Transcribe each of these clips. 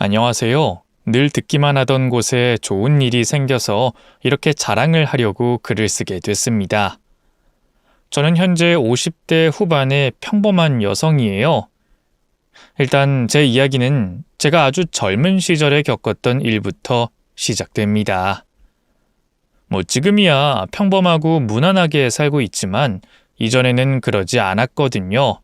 안녕하세요. 늘 듣기만 하던 곳에 좋은 일이 생겨서 이렇게 자랑을 하려고 글을 쓰게 됐습니다. 저는 현재 50대 후반의 평범한 여성이에요. 일단 제 이야기는 제가 아주 젊은 시절에 겪었던 일부터 시작됩니다. 지금이야 평범하고 무난하게 살고 있지만 이전에는 그러지 않았거든요.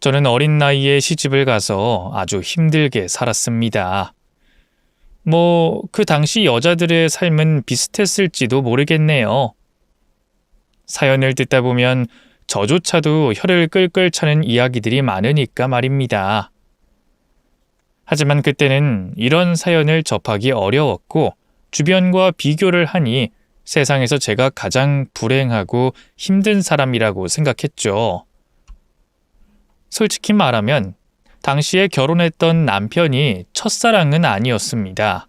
저는 어린 나이에 시집을 가서 아주 힘들게 살았습니다. 그 당시 여자들의 삶은 비슷했을지도 모르겠네요. 사연을 듣다 보면 저조차도 혀를 끌끌 차는 이야기들이 많으니까 말입니다. 하지만 그때는 이런 사연을 접하기 어려웠고 주변과 비교를 하니 세상에서 제가 가장 불행하고 힘든 사람이라고 생각했죠. 솔직히 말하면 당시에 결혼했던 남편이 첫사랑은 아니었습니다.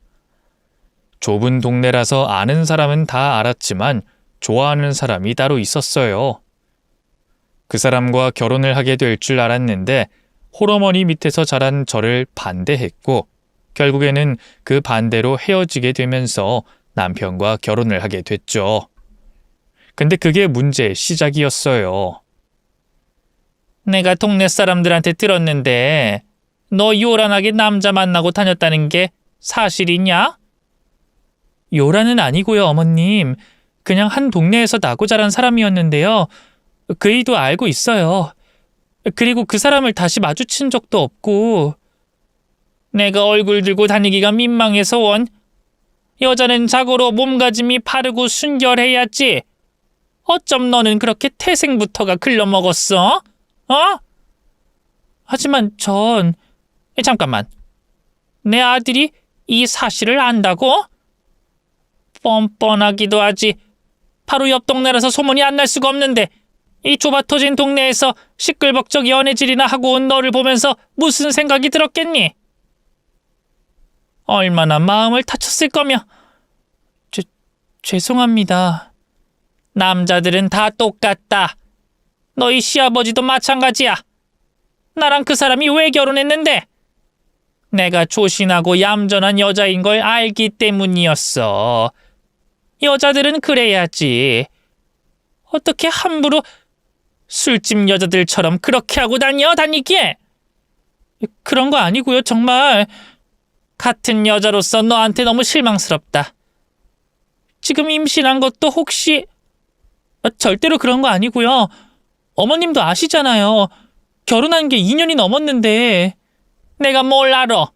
좁은 동네라서 아는 사람은 다 알았지만 좋아하는 사람이 따로 있었어요. 그 사람과 결혼을 하게 될 줄 알았는데 홀어머니 밑에서 자란 저를 반대했고 결국에는 그 반대로 헤어지게 되면서 남편과 결혼을 하게 됐죠. 근데 그게 문제의 시작이었어요. 내가 동네 사람들한테 들었는데 너 요란하게 남자 만나고 다녔다는 게 사실이냐? 요란은 아니고요, 어머님. 그냥 한 동네에서 나고 자란 사람이었는데요. 그이도 알고 있어요. 그리고 그 사람을 다시 마주친 적도 없고. 내가 얼굴 들고 다니기가 민망해서 원. 여자는 자고로 몸가짐이 바르고 순결해야지. 어쩜 너는 그렇게 태생부터가 글러먹었어? 하지만 잠깐만. 내 아들이 이 사실을 안다고? 뻔뻔하기도 하지. 바로 옆 동네라서 소문이 안 날 수가 없는데 이 좁아터진 동네에서 시끌벅적 연애질이나 하고 온 너를 보면서 무슨 생각이 들었겠니? 얼마나 마음을 다쳤을 거며. 죄송합니다. 남자들은 다 똑같다. 너희 시아버지도 마찬가지야. 나랑 그 사람이 왜 결혼했는데? 내가 조신하고 얌전한 여자인 걸 알기 때문이었어. 여자들은 그래야지. 어떻게 함부로 술집 여자들처럼 그렇게 하고 다니기에? 그런 거 아니고요, 정말. 같은 여자로서 너한테 너무 실망스럽다. 지금 임신한 것도 혹시... 절대로 그런 거 아니고요. 어머님도 아시잖아요. 결혼한 게 2년이 넘었는데. 내가 뭘 알아?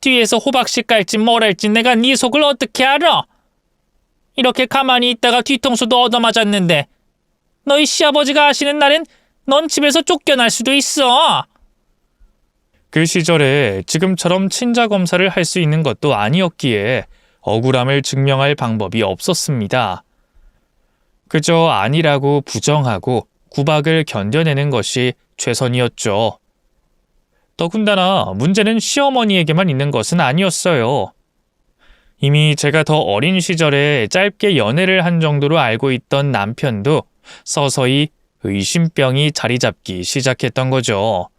뒤에서 호박씨 깔지 뭘 할지 내가 네 속을 어떻게 알아? 이렇게 가만히 있다가 뒤통수도 얻어맞았는데 너희 시아버지가 아시는 날엔 넌 집에서 쫓겨날 수도 있어. 그 시절에 지금처럼 친자 검사를 할 수 있는 것도 아니었기에 억울함을 증명할 방법이 없었습니다. 그저 아니라고 부정하고 구박을 견뎌내는 것이 최선이었죠. 더군다나 문제는 시어머니에게만 있는 것은 아니었어요. 이미 제가 더 어린 시절에 짧게 연애를 한 정도로 알고 있던 남편도 서서히 의심병이 자리 잡기 시작했던 거죠.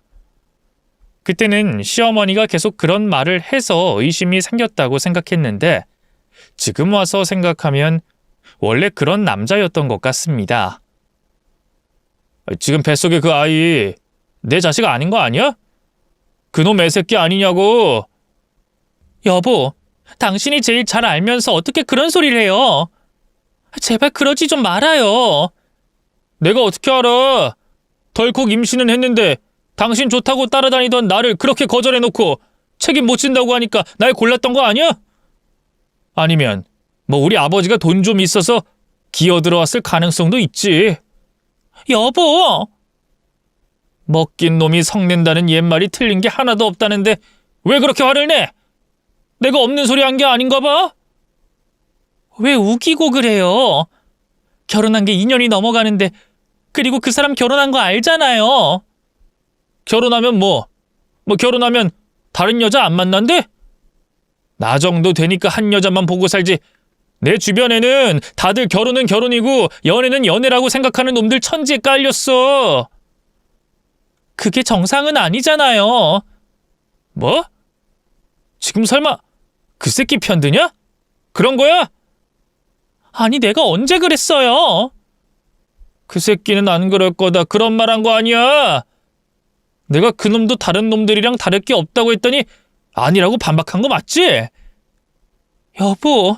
그때는 시어머니가 계속 그런 말을 해서 의심이 생겼다고 생각했는데 지금 와서 생각하면 원래 그런 남자였던 것 같습니다. 지금 뱃속에 그 아이 내 자식 아닌 거 아니야? 그놈 애새끼 아니냐고. 여보, 당신이 제일 잘 알면서 어떻게 그런 소리를 해요? 제발 그러지 좀 말아요. 내가 어떻게 알아? 덜컥 임신은 했는데 당신 좋다고 따라다니던 나를 그렇게 거절해놓고 책임 못 진다고 하니까 날 골랐던 거 아니야? 아니면 우리 아버지가 돈 좀 있어서 기어들어왔을 가능성도 있지. 여보! 먹긴 놈이 성낸다는 옛말이 틀린 게 하나도 없다는데 왜 그렇게 화를 내? 내가 없는 소리 한 게 아닌가 봐? 왜 우기고 그래요? 결혼한 게 2년이 넘어가는데 그리고 그 사람 결혼한 거 알잖아요. 결혼하면 결혼하면 다른 여자 안 만난대? 나 정도 되니까 한 여자만 보고 살지. 내 주변에는 다들 결혼은 결혼이고 연애는 연애라고 생각하는 놈들 천지에 깔렸어. 그게 정상은 아니잖아요. 뭐? 지금 설마 그 새끼 편드냐? 그런 거야? 아니, 내가 언제 그랬어요? 그 새끼는 안 그럴 거다 그런 말 한 거 아니야. 내가 그 놈도 다른 놈들이랑 다를 게 없다고 했더니 아니라고 반박한 거 맞지? 여보,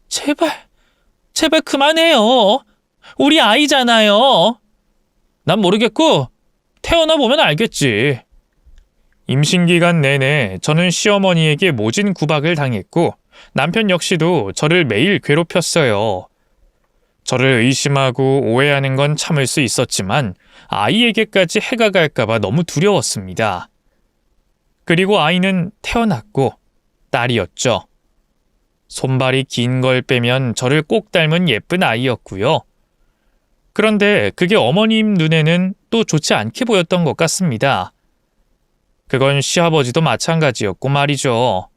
제발 그만해요. 우리 아이잖아요. 난 모르겠고 태어나 보면 알겠지. 임신 기간 내내 저는 시어머니에게 모진 구박을 당했고 남편 역시도 저를 매일 괴롭혔어요. 저를 의심하고 오해하는 건 참을 수 있었지만 아이에게까지 해가 갈까봐 너무 두려웠습니다. 그리고 아이는 태어났고 딸이었죠. 손발이 긴 걸 빼면 저를 꼭 닮은 예쁜 아이였고요. 그런데 그게 어머님 눈에는 또 좋지 않게 보였던 것 같습니다. 그건 시아버지도 마찬가지였고 말이죠.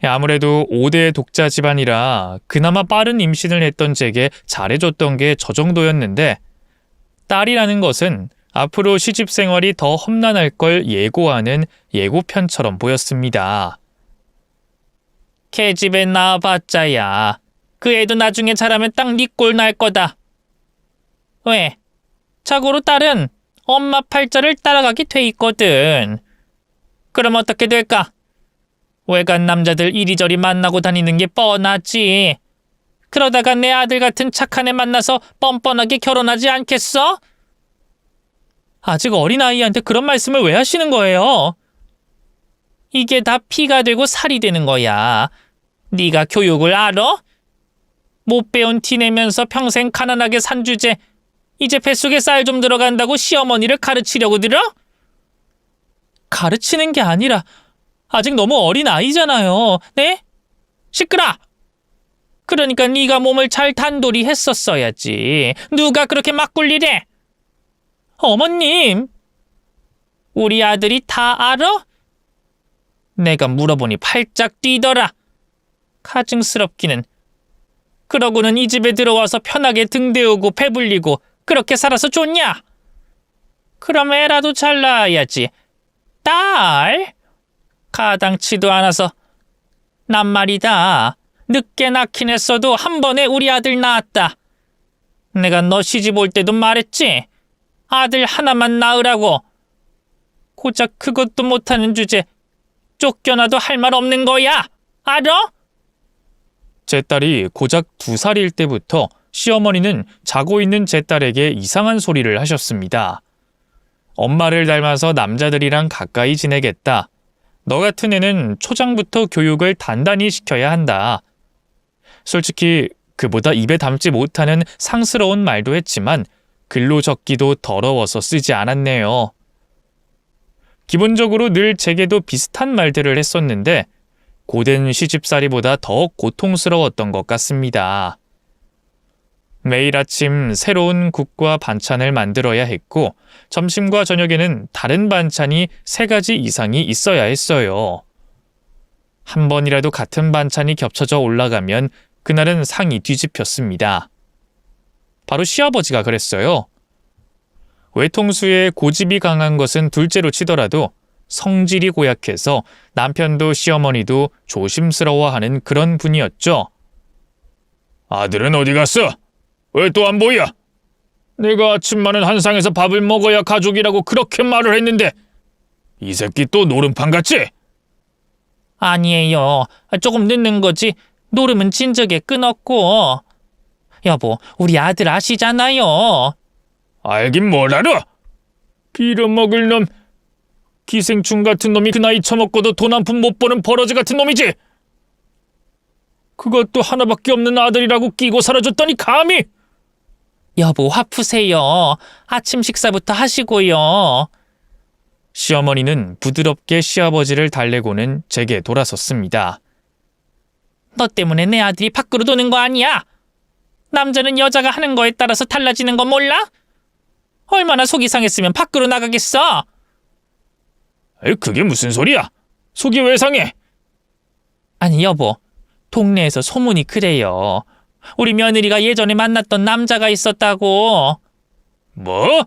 아무래도 5대 독자 집안이라 그나마 빠른 임신을 했던 제게 잘해줬던 게 저 정도였는데 딸이라는 것은 앞으로 시집 생활이 더 험난할 걸 예고하는 예고편처럼 보였습니다. 걔집에 낳아봤자야. 그 애도 나중에 자라면 딱 네 꼴 날 거다. 왜? 자고로 딸은 엄마 팔자를 따라가게 돼 있거든. 그럼 어떻게 될까? 외간 남자들 이리저리 만나고 다니는 게 뻔하지. 그러다가 내 아들 같은 착한 애 만나서 뻔뻔하게 결혼하지 않겠어? 아직 어린아이한테 그런 말씀을 왜 하시는 거예요? 이게 다 피가 되고 살이 되는 거야. 네가 교육을 알아? 못 배운 티 내면서 평생 가난하게 산 주제 이제 뱃속에 쌀 좀 들어간다고 시어머니를 가르치려고 들어? 가르치는 게 아니라 아직 너무 어린 아이잖아요. 네? 시끄러! 그러니까 네가 몸을 잘 단돌이 했었어야지. 누가 그렇게 막 굴리래? 어머님! 우리 아들이 다 알아? 내가 물어보니 팔짝 뛰더라. 가증스럽기는. 그러고는 이 집에 들어와서 편하게 등 데우고 배불리고 그렇게 살아서 좋냐? 그럼 애라도 잘 낳아야지. 딸? 가당치도 않아서. 난 말이다. 늦게 낳긴 했어도 한 번에 우리 아들 낳았다. 내가 너 시집 올 때도 말했지? 아들 하나만 낳으라고. 고작 그것도 못하는 주제 쫓겨나도 할 말 없는 거야. 알아? 제 딸이 고작 2살일 때부터 시어머니는 자고 있는 제 딸에게 이상한 소리를 하셨습니다. 엄마를 닮아서 남자들이랑 가까이 지내겠다. 너 같은 애는 초장부터 교육을 단단히 시켜야 한다. 솔직히 그보다 입에 담지 못하는 상스러운 말도 했지만 글로 적기도 더러워서 쓰지 않았네요. 기본적으로 늘 제게도 비슷한 말들을 했었는데 고된 시집살이보다 더 고통스러웠던 것 같습니다. 매일 아침 새로운 국과 반찬을 만들어야 했고 점심과 저녁에는 다른 반찬이 3가지 이상이 있어야 했어요. 한 번이라도 같은 반찬이 겹쳐져 올라가면 그날은 상이 뒤집혔습니다. 바로 시아버지가 그랬어요. 외통수에 고집이 강한 것은 둘째로 치더라도 성질이 고약해서 남편도 시어머니도 조심스러워하는 그런 분이었죠. 아들은 어디 갔어? 왜 또 안 보여? 내가 아침만은 한 상에서 밥을 먹어야 가족이라고 그렇게 말을 했는데 이 새끼 또 노름판 같지? 아니에요. 조금 늦는 거지. 노름은 진작에 끊었고. 여보, 우리 아들 아시잖아요. 알긴 뭘 알아? 빌어먹을 놈. 기생충 같은 놈이 그 나이 처먹고도 돈 한 푼 못 버는 버러지 같은 놈이지. 그것도 하나밖에 없는 아들이라고 끼고 살아줬더니 감히. 여보, 화 푸세요. 아침 식사부터 하시고요. 시어머니는 부드럽게 시아버지를 달래고는 제게 돌아섰습니다. 너 때문에 내 아들이 밖으로 도는 거 아니야? 남자는 여자가 하는 거에 따라서 달라지는 거 몰라? 얼마나 속이 상했으면 밖으로 나가겠어? 그게 무슨 소리야? 속이 왜 상해? 아니 여보, 동네에서 소문이 그래요. 우리 며느리가 예전에 만났던 남자가 있었다고. 뭐?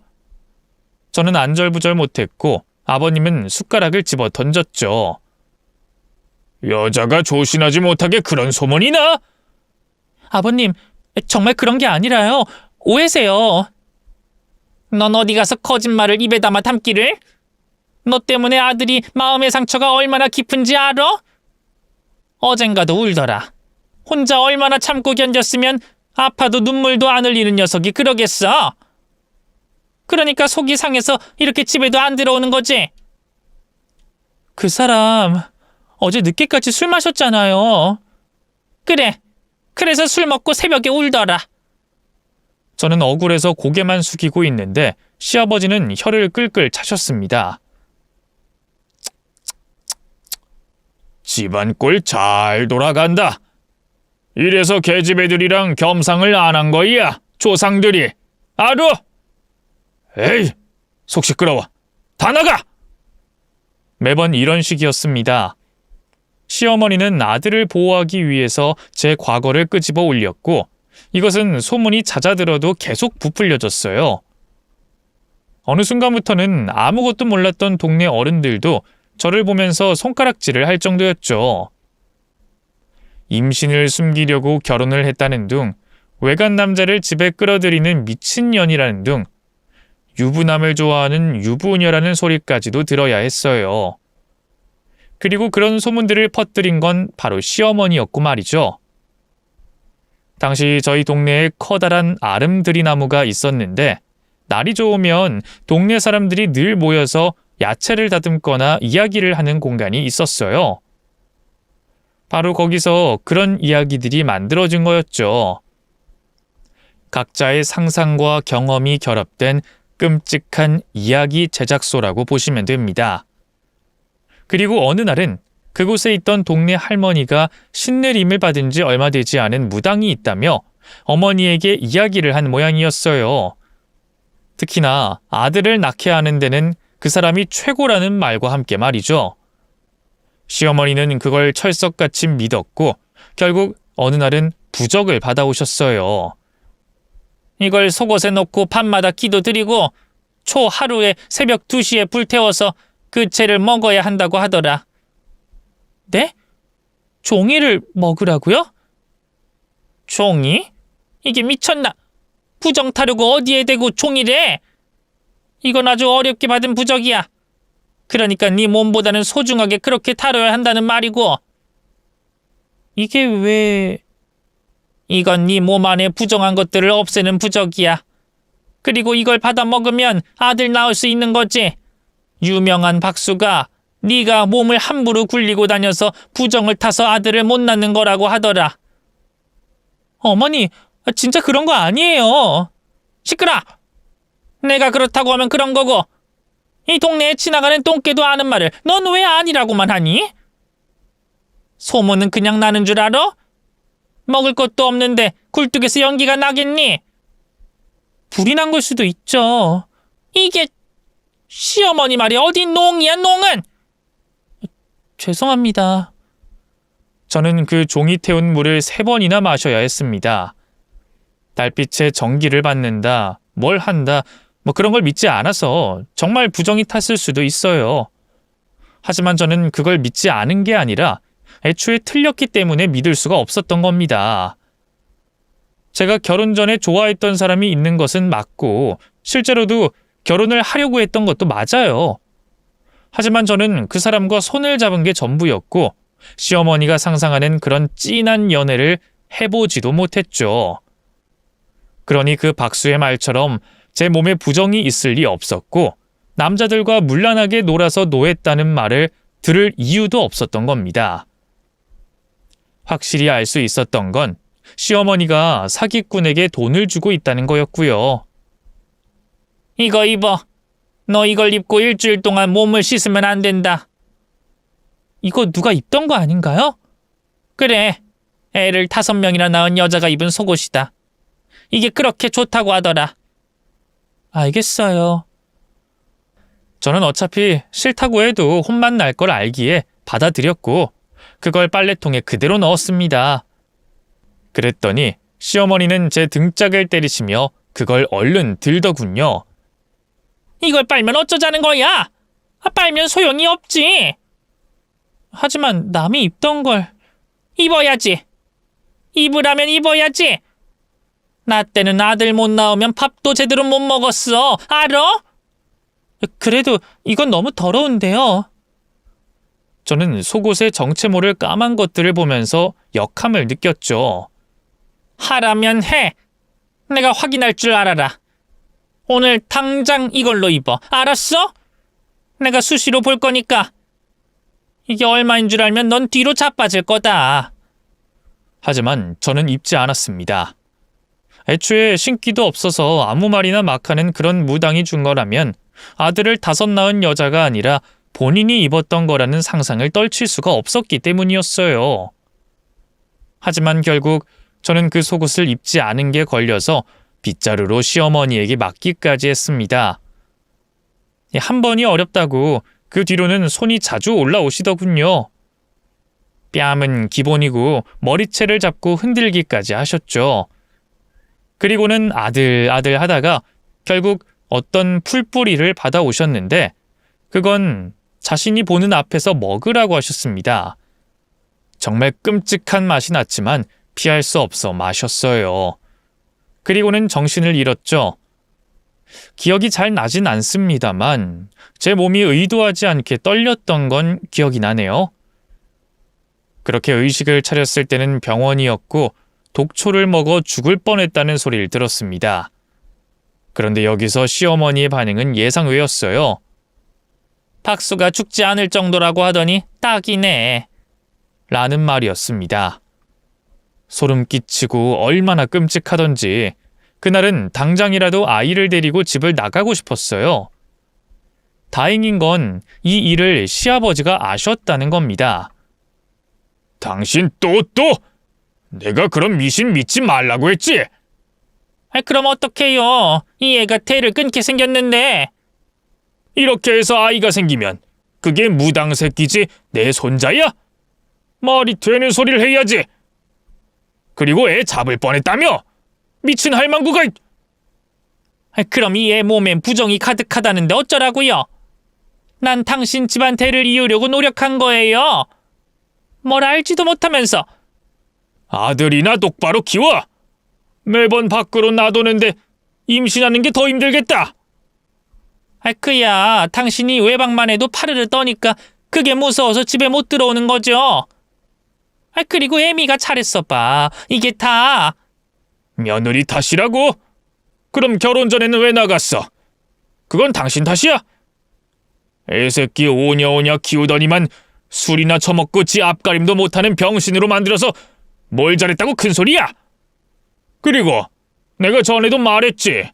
저는 안절부절 못했고 아버님은 숟가락을 집어 던졌죠. 여자가 조신하지 못하게 그런 소문이 나? 아버님, 정말 그런 게 아니라요. 오해세요. 넌 어디 가서 거짓말을 입에 담아 담기를? 너 때문에 아들이 마음의 상처가 얼마나 깊은지 알아? 어젠가도 울더라. 혼자 얼마나 참고 견뎠으면 아파도 눈물도 안 흘리는 녀석이 그러겠어. 그러니까 속이 상해서 이렇게 집에도 안 들어오는 거지. 그 사람 어제 늦게까지 술 마셨잖아요. 그래. 그래서 술 먹고 새벽에 울더라. 저는 억울해서 고개만 숙이고 있는데 시아버지는 혀를 끌끌 차셨습니다. 집안 꼴 잘 돌아간다. 이래서 계집애들이랑 겸상을 안 한 거야, 조상들이. 알어? 에이, 속 시끄러워. 다 나가! 매번 이런 식이었습니다. 시어머니는 아들을 보호하기 위해서 제 과거를 끄집어 올렸고 이것은 소문이 잦아들어도 계속 부풀려졌어요. 어느 순간부터는 아무것도 몰랐던 동네 어른들도 저를 보면서 손가락질을 할 정도였죠. 임신을 숨기려고 결혼을 했다는 둥, 외간 남자를 집에 끌어들이는 미친년이라는 둥, 유부남을 좋아하는 유부녀라는 소리까지도 들어야 했어요. 그리고 그런 소문들을 퍼뜨린 건 바로 시어머니였고 말이죠. 당시 저희 동네에 커다란 아름드리 나무가 있었는데 날이 좋으면 동네 사람들이 늘 모여서 야채를 다듬거나 이야기를 하는 공간이 있었어요. 바로 거기서 그런 이야기들이 만들어진 거였죠. 각자의 상상과 경험이 결합된 끔찍한 이야기 제작소라고 보시면 됩니다. 그리고 어느 날은 그곳에 있던 동네 할머니가 신내림을 받은 지 얼마 되지 않은 무당이 있다며 어머니에게 이야기를 한 모양이었어요. 특히나 아들을 낳게 하는 데는 그 사람이 최고라는 말과 함께 말이죠. 시어머니는 그걸 철석같이 믿었고 결국 어느 날은 부적을 받아오셨어요. 이걸 속옷에 넣고 밤마다 기도드리고 초 하루에 새벽 2시에 불태워서 그 채를 먹어야 한다고 하더라. 네? 종이를 먹으라고요? 종이? 이게 미쳤나? 부정 타려고 어디에 대고 종이래? 이건 아주 어렵게 받은 부적이야. 그러니까 네 몸보다는 소중하게 그렇게 다뤄야 한다는 말이고. 이게 왜... 이건 네 몸 안에 부정한 것들을 없애는 부적이야. 그리고 이걸 받아 먹으면 아들 낳을 수 있는 거지. 유명한 박수가 네가 몸을 함부로 굴리고 다녀서 부정을 타서 아들을 못 낳는 거라고 하더라. 어머니, 진짜 그런 거 아니에요. 시끄러! 내가 그렇다고 하면 그런 거고 이 동네에 지나가는 똥개도 아는 말을 넌 왜 아니라고만 하니? 소문은 그냥 나는 줄 알아? 먹을 것도 없는데 굴뚝에서 연기가 나겠니? 불이 난 걸 수도 있죠. 이게 시어머니 말이 어디 농이야 농은? 죄송합니다. 저는 그 종이 태운 물을 3번이나 마셔야 했습니다. 달빛에 전기를 받는다, 뭘 한다, 뭐 그런 걸 믿지 않아서 정말 부정이 탔을 수도 있어요. 하지만 저는 그걸 믿지 않은 게 아니라 애초에 틀렸기 때문에 믿을 수가 없었던 겁니다. 제가 결혼 전에 좋아했던 사람이 있는 것은 맞고 실제로도 결혼을 하려고 했던 것도 맞아요. 하지만 저는 그 사람과 손을 잡은 게 전부였고 시어머니가 상상하는 그런 찐한 연애를 해보지도 못했죠. 그러니 그 박수의 말처럼 제 몸에 부정이 있을 리 없었고 남자들과 문란하게 놀아서 노했다는 말을 들을 이유도 없었던 겁니다. 확실히 알 수 있었던 건 시어머니가 사기꾼에게 돈을 주고 있다는 거였고요. 이거 입어. 너 이걸 입고 일주일 동안 몸을 씻으면 안 된다. 이거 누가 입던 거 아닌가요? 그래. 애를 5명이나 낳은 여자가 입은 속옷이다. 이게 그렇게 좋다고 하더라. 알겠어요. 저는 어차피 싫다고 해도 혼만 날 걸 알기에 받아들였고 그걸 빨래통에 그대로 넣었습니다. 그랬더니 시어머니는 제 등짝을 때리시며 그걸 얼른 들더군요. 이걸 빨면 어쩌자는 거야? 빨면 소용이 없지. 하지만 남이 입던 걸 입어야지. 입으라면 입어야지. 나 때는 아들 못 낳으면 밥도 제대로 못 먹었어. 알아? 그래도 이건 너무 더러운데요. 저는 속옷의 정체 모를 까만 것들을 보면서 역함을 느꼈죠. 하라면 해. 내가 확인할 줄 알아라. 오늘 당장 이걸로 입어. 알았어? 내가 수시로 볼 거니까. 이게 얼마인 줄 알면 넌 뒤로 자빠질 거다. 하지만 저는 입지 않았습니다. 애초에 신기도 없어서 아무 말이나 막 하는 그런 무당이 준 거라면 아들을 5 낳은 여자가 아니라 본인이 입었던 거라는 상상을 떨칠 수가 없었기 때문이었어요. 하지만 결국 저는 그 속옷을 입지 않은 게 걸려서 빗자루로 시어머니에게 맡기까지 했습니다. 한 번이 어렵다고 그 뒤로는 손이 자주 올라오시더군요. 뺨은 기본이고 머리채를 잡고 흔들기까지 하셨죠. 그리고는 아들 하다가 결국 어떤 풀뿌리를 받아오셨는데 그건 자신이 보는 앞에서 먹으라고 하셨습니다. 정말 끔찍한 맛이 났지만 피할 수 없어 마셨어요. 그리고는 정신을 잃었죠. 기억이 잘 나진 않습니다만 제 몸이 의도하지 않게 떨렸던 건 기억이 나네요. 그렇게 의식을 차렸을 때는 병원이었고 독초를 먹어 죽을 뻔했다는 소리를 들었습니다. 그런데 여기서 시어머니의 반응은 예상 외였어요. 박수가 죽지 않을 정도라고 하더니 딱이네. 라는 말이었습니다. 소름 끼치고 얼마나 끔찍하던지 그날은 당장이라도 아이를 데리고 집을 나가고 싶었어요. 다행인 건 이 일을 시아버지가 아셨다는 겁니다. 당신 또! 내가 그런 미신 믿지 말라고 했지? 그럼 어떡해요? 이 애가 태를 끊게 생겼는데. 이렇게 해서 아이가 생기면 그게 무당 새끼지 내 손자야? 말이 되는 소리를 해야지. 그리고 애 잡을 뻔했다며? 미친 할망구가. 그럼 이 애 몸엔 부정이 가득하다는데 어쩌라고요? 난 당신 집안 대를 이으려고 노력한 거예요. 뭘 알지도 못하면서. 아들이나 똑바로 키워. 매번 밖으로 놔두는데 임신하는 게 더 힘들겠다. 그야 당신이 외박만 해도 파르르 떠니까 그게 무서워서 집에 못 들어오는 거죠. 그리고 애미가 잘했어 봐. 이게 다. 며느리 탓이라고? 그럼 결혼 전에는 왜 나갔어? 그건 당신 탓이야? 애새끼 오냐오냐 키우더니만 술이나 처먹고 지 앞가림도 못하는 병신으로 만들어서 뭘 잘했다고 큰소리야? 그리고 내가 전에도 말했지.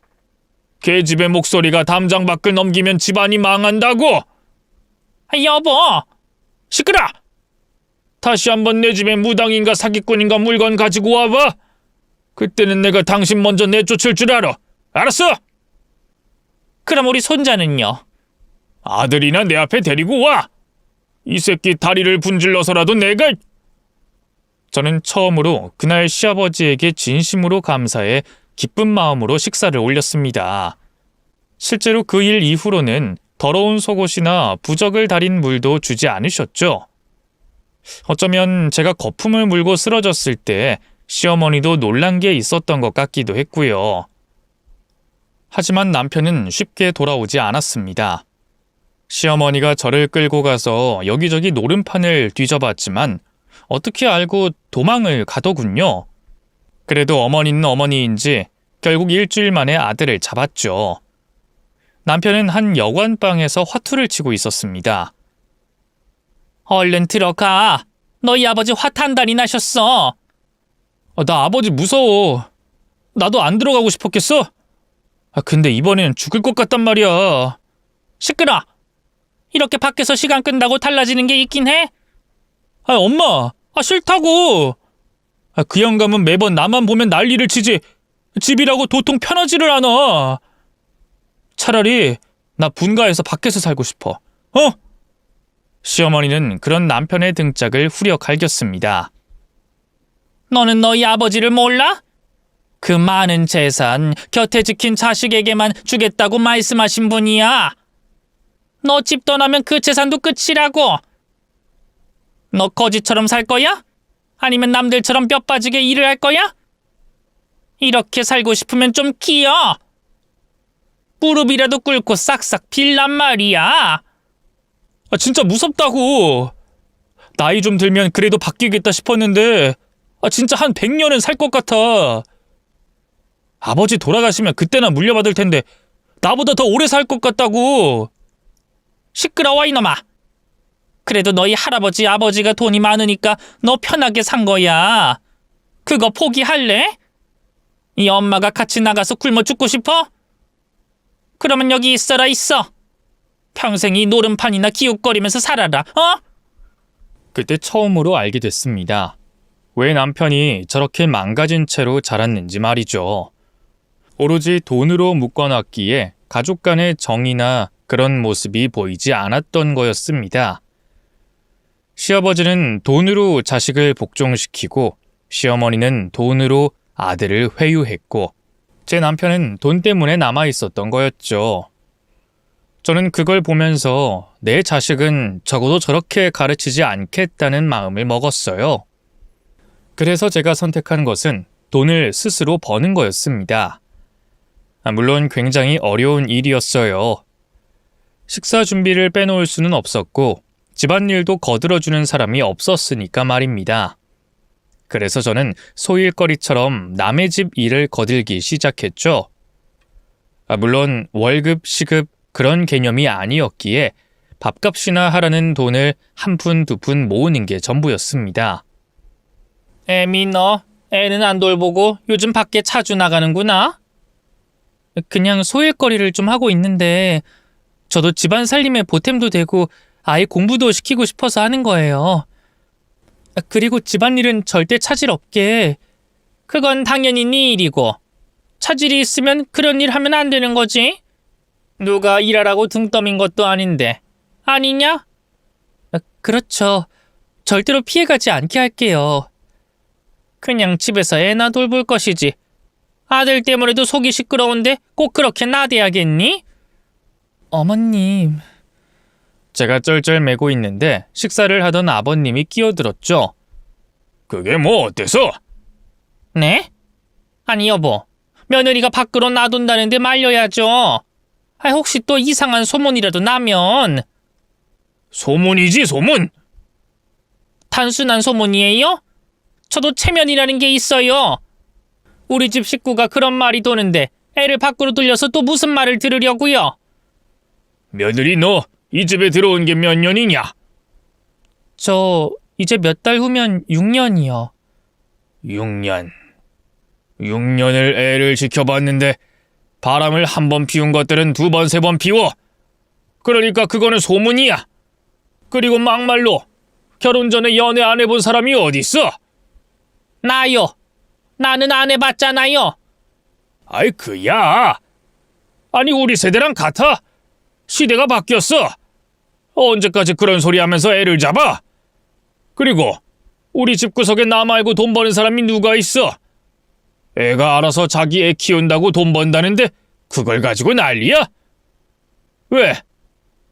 계집의 목소리가 담장 밖을 넘기면 집안이 망한다고. 여보! 시끄러! 다시 한번 내 집에 무당인가 사기꾼인가 물건 가지고 와봐. 그때는 내가 당신 먼저 내쫓을 줄 알아. 알았어? 그럼 우리 손자는요? 아들이나 내 앞에 데리고 와. 이 새끼 다리를 분질러서라도 내가. 저는 처음으로 그날 시아버지에게 진심으로 감사해 기쁜 마음으로 식사를 올렸습니다. 실제로 그 일 이후로는 더러운 속옷이나 부적을 달인 물도 주지 않으셨죠. 어쩌면 제가 거품을 물고 쓰러졌을 때 시어머니도 놀란 게 있었던 것 같기도 했고요. 하지만 남편은 쉽게 돌아오지 않았습니다. 시어머니가 저를 끌고 가서 여기저기 노름판을 뒤져봤지만 어떻게 알고 도망을 가더군요. 그래도 어머니는 어머니인지 결국 일주일 만에 아들을 잡았죠. 남편은 한 여관방에서 화투를 치고 있었습니다. 얼른 들어가. 너희 아버지 화 단단히 나셨어. 나 아버지 무서워. 나도 안 들어가고 싶었겠어? 근데 이번에는 죽을 것 같단 말이야. 시끄러. 이렇게 밖에서 시간 끈다고 달라지는 게 있긴 해? 엄마, 싫다고. 그 영감은 매번 나만 보면 난리를 치지 집이라고 도통 편하지를 않아. 차라리 나 분가해서 밖에서 살고 싶어. 시어머니는 그런 남편의 등짝을 후려 갈겼습니다. 너는 너희 아버지를 몰라? 그 많은 재산 곁에 지킨 자식에게만 주겠다고 말씀하신 분이야. 너 집 떠나면 그 재산도 끝이라고. 너 거지처럼 살 거야? 아니면 남들처럼 뼈 빠지게 일을 할 거야? 이렇게 살고 싶으면 좀 키워. 무릎이라도 꿇고 싹싹 빌란 말이야. 진짜 무섭다고. 나이 좀 들면 그래도 바뀌겠다 싶었는데 진짜 한 100년은 살 것 같아. 아버지 돌아가시면 그때나 물려받을 텐데 나보다 더 오래 살 것 같다고. 시끄러워 이놈아. 그래도 너희 할아버지 아버지가 돈이 많으니까 너 편하게 산 거야. 그거 포기할래? 이 엄마가 같이 나가서 굶어 죽고 싶어? 그러면 여기 있어라 있어. 평생 이 노름판이나 기웃거리면서 살아라. 어? 그때 처음으로 알게 됐습니다. 왜 남편이 저렇게 망가진 채로 자랐는지 말이죠. 오로지 돈으로 묶어놨기에 가족 간의 정이나 그런 모습이 보이지 않았던 거였습니다. 시아버지는 돈으로 자식을 복종시키고 시어머니는 돈으로 아들을 회유했고 제 남편은 돈 때문에 남아 있었던 거였죠. 저는 그걸 보면서 내 자식은 적어도 저렇게 가르치지 않겠다는 마음을 먹었어요. 그래서 제가 선택한 것은 돈을 스스로 버는 거였습니다. 물론 굉장히 어려운 일이었어요. 식사 준비를 빼놓을 수는 없었고 집안일도 거들어주는 사람이 없었으니까 말입니다. 그래서 저는 소일거리처럼 남의 집 일을 거들기 시작했죠. 물론 월급, 시급 그런 개념이 아니었기에 밥값이나 하라는 돈을 한 푼, 두 푼 모으는 게 전부였습니다. 애미 너 애는 안 돌보고 요즘 밖에 자주 나가는구나? 그냥 소일거리를 좀 하고 있는데 저도 집안 살림에 보탬도 되고 아이 공부도 시키고 싶어서 하는 거예요. 그리고 집안일은 절대 차질 없게. 그건 당연히 네 일이고 차질이 있으면 그런 일 하면 안 되는 거지. 누가 일하라고 등 떠민 것도 아닌데. 아니냐? 그렇죠. 절대로 피해가지 않게 할게요. 그냥 집에서 애나 돌볼 것이지. 아들 때문에도 속이 시끄러운데 꼭 그렇게 나대야겠니? 어머님. 제가 쩔쩔매고 있는데 식사를 하던 아버님이 끼어들었죠. 그게 뭐 어때서? 네? 아니 여보, 며느리가 밖으로 놔둔다는데 말려야죠. 혹시 또 이상한 소문이라도 나면. 소문이지 소문. 단순한 소문이에요? 저도 체면이라는 게 있어요. 우리 집 식구가 그런 말이 도는데 애를 밖으로 들려서 또 무슨 말을 들으려고요? 며느리 너 이 집에 들어온 게 몇 년이냐? 저 이제 몇 달 후면 6년이요. 6년. 6년을 애를 지켜봤는데 바람을 한 번 피운 것들은 두 번, 세 번 피워. 그러니까 그거는 소문이야. 그리고 막말로 결혼 전에 연애 안 해본 사람이 어딨어? 나요. 나는 안 해봤잖아요. 아이 그야. 아니 우리 세대랑 같아. 시대가 바뀌었어. 언제까지 그런 소리 하면서 애를 잡아? 그리고 우리 집구석에 나 말고 돈 버는 사람이 누가 있어? 애가 알아서 자기 애 키운다고 돈 번다는데 그걸 가지고 난리야? 왜?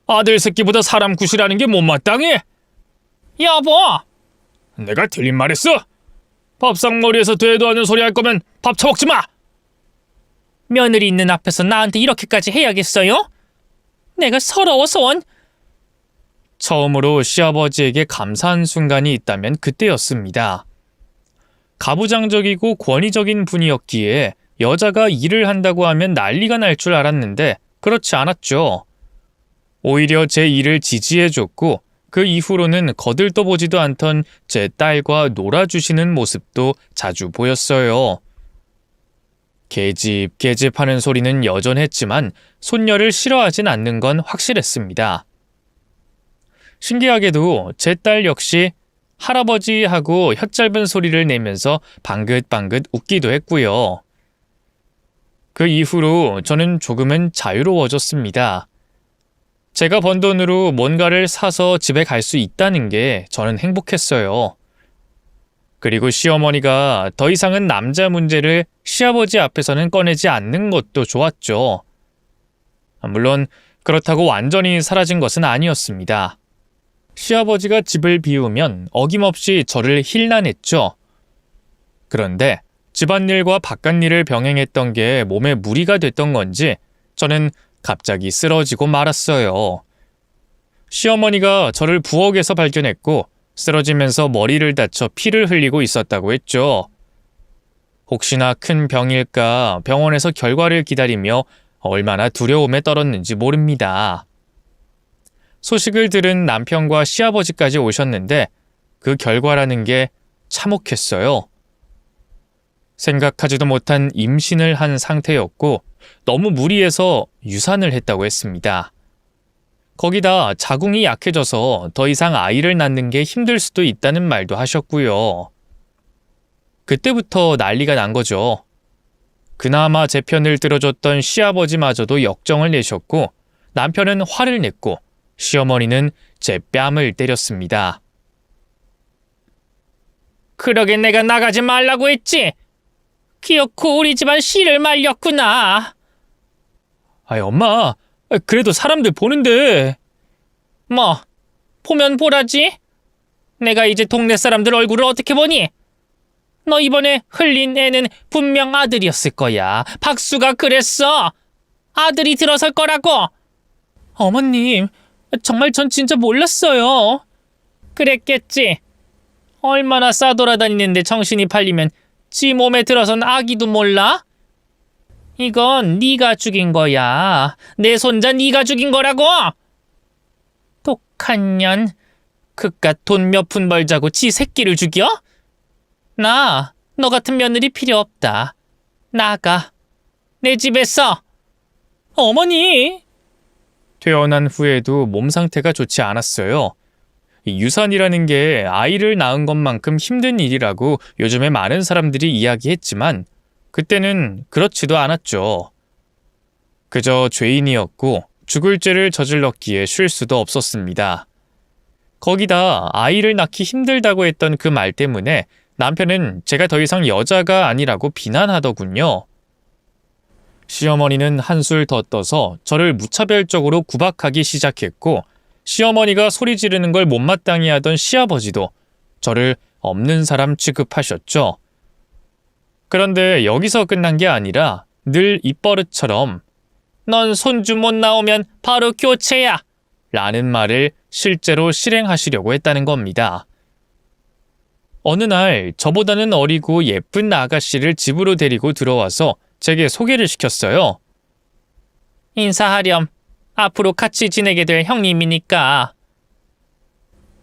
아들 새끼보다 사람 구실하는 게 못마땅해? 여보! 내가 틀린 말 했어? 밥상머리에서 되도 않는 소리 할 거면 밥 처먹지 마! 며느리 있는 앞에서 나한테 이렇게까지 해야겠어요? 내가 서러워서 원. 처음으로 시아버지에게 감사한 순간이 있다면 그때였습니다. 가부장적이고 권위적인 분이었기에 여자가 일을 한다고 하면 난리가 날 줄 알았는데 그렇지 않았죠. 오히려 제 일을 지지해줬고 그 이후로는 거들떠보지도 않던 제 딸과 놀아주시는 모습도 자주 보였어요. 계집 하는 소리는 여전했지만 손녀를 싫어하진 않는 건 확실했습니다. 신기하게도 제 딸 역시 할아버지하고 혓짧은 소리를 내면서 방긋방긋 웃기도 했고요. 그 이후로 저는 조금은 자유로워졌습니다. 제가 번 돈으로 뭔가를 사서 집에 갈 수 있다는 게 저는 행복했어요. 그리고 시어머니가 더 이상은 남자 문제를 시아버지 앞에서는 꺼내지 않는 것도 좋았죠. 물론 그렇다고 완전히 사라진 것은 아니었습니다. 시아버지가 집을 비우면 어김없이 저를 힐난했죠. 그런데 집안일과 바깥일을 병행했던 게 몸에 무리가 됐던 건지 저는 갑자기 쓰러지고 말았어요. 시어머니가 저를 부엌에서 발견했고 쓰러지면서 머리를 다쳐 피를 흘리고 있었다고 했죠. 혹시나 큰 병일까 병원에서 결과를 기다리며 얼마나 두려움에 떨었는지 모릅니다. 소식을 들은 남편과 시아버지까지 오셨는데 그 결과라는 게 참혹했어요. 생각하지도 못한 임신을 한 상태였고 너무 무리해서 유산을 했다고 했습니다. 거기다 자궁이 약해져서 더 이상 아이를 낳는 게 힘들 수도 있다는 말도 하셨고요. 그때부터 난리가 난 거죠. 그나마 제 편을 들어줬던 시아버지마저도 역정을 내셨고 남편은 화를 냈고 시어머니는 제 뺨을 때렸습니다. 그러게 내가 나가지 말라고 했지. 기어코 우리 집안 씨를 말렸구나. 아이 엄마, 그래도 사람들 보는데. 뭐, 보면 보라지. 내가 이제 동네 사람들 얼굴을 어떻게 보니? 너 이번에 흘린 애는 분명 아들이었을 거야. 박수가 그랬어. 아들이 들어설 거라고. 어머님, 정말 전 진짜 몰랐어요. 그랬겠지. 얼마나 싸돌아다니는데 정신이 팔리면 지 몸에 들어선 아기도 몰라? 이건 네가 죽인 거야. 내 손자 네가 죽인 거라고. 독한 년. 그깟 돈 몇 푼 벌자고 지 새끼를 죽여? 너 같은 며느리 필요 없다. 나가. 내 집에서. 어머니! 퇴원한 후에도 몸 상태가 좋지 않았어요. 이 유산이라는 게 아이를 낳은 것만큼 힘든 일이라고 요즘에 많은 사람들이 이야기했지만 그때는 그렇지도 않았죠. 그저 죄인이었고 죽을 죄를 저질렀기에 쉴 수도 없었습니다. 거기다 아이를 낳기 힘들다고 했던 그 말 때문에 남편은 제가 더 이상 여자가 아니라고 비난하더군요. 시어머니는 한술 더 떠서 저를 무차별적으로 구박하기 시작했고 시어머니가 소리 지르는 걸 못마땅해 하던 시아버지도 저를 없는 사람 취급하셨죠. 그런데 여기서 끝난 게 아니라 늘 입버릇처럼 넌 손주 못 나오면 바로 교체야. 라는 말을 실제로 실행하시려고 했다는 겁니다. 어느 날 저보다는 어리고 예쁜 아가씨를 집으로 데리고 들어와서 제게 소개를 시켰어요. 인사하렴. 앞으로 같이 지내게 될 형님이니까.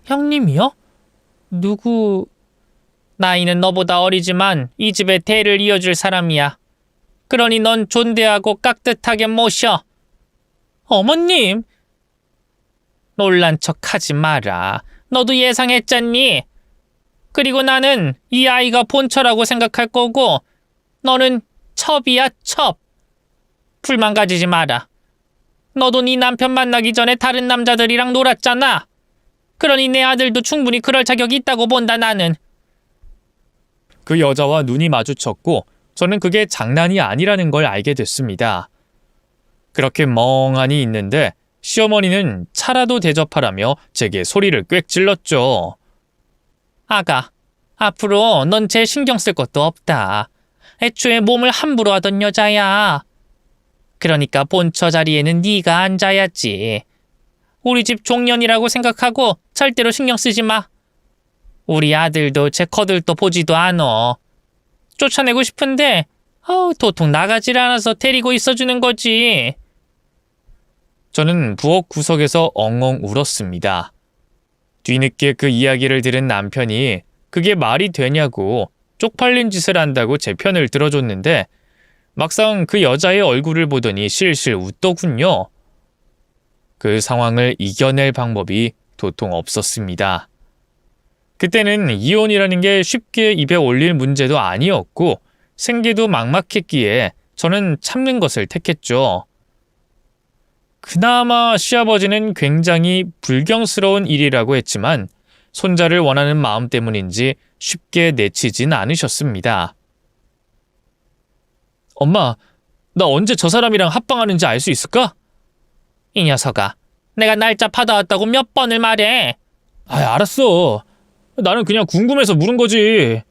형님이요? 누구... 나이는 너보다 어리지만 이 집의 대를 이어줄 사람이야. 그러니 넌 존대하고 깍듯하게 모셔. 어머님! 놀란 척 하지 마라. 너도 예상했잖니? 그리고 나는 이 아이가 본처라고 생각할 거고 너는 첩이야, 첩. 불만 가지지 마라. 너도 네 남편 만나기 전에 다른 남자들이랑 놀았잖아. 그러니 내 아들도 충분히 그럴 자격이 있다고 본다, 나는. 그 여자와 눈이 마주쳤고 저는 그게 장난이 아니라는 걸 알게 됐습니다. 그렇게 멍하니 있는데 시어머니는 차라도 대접하라며 제게 소리를 꽥 질렀죠. 아가, 앞으로 넌 제 신경 쓸 것도 없다. 애초에 몸을 함부로 하던 여자야. 그러니까 본처 자리에는 네가 앉아야지. 우리 집 종년이라고 생각하고 절대로 신경 쓰지 마. 우리 아들도 제 거들떠 보지도 않어. 쫓아내고 싶은데 도통 나가질 않아서 데리고 있어주는 거지. 저는 부엌 구석에서 엉엉 울었습니다. 뒤늦게 그 이야기를 들은 남편이 그게 말이 되냐고 쪽팔린 짓을 한다고 제 편을 들어줬는데 막상 그 여자의 얼굴을 보더니 실실 웃더군요. 그 상황을 이겨낼 방법이 도통 없었습니다. 그때는 이혼이라는 게 쉽게 입에 올릴 문제도 아니었고 생계도 막막했기에 저는 참는 것을 택했죠. 그나마 시아버지는 굉장히 불경스러운 일이라고 했지만 손자를 원하는 마음 때문인지 쉽게 내치진 않으셨습니다. 엄마, 나 언제 저 사람이랑 합방하는지 알 수 있을까? 이 녀석아, 내가 날짜 받아왔다고 몇 번을 말해. 알았어. 나는 그냥 궁금해서 물은 거지.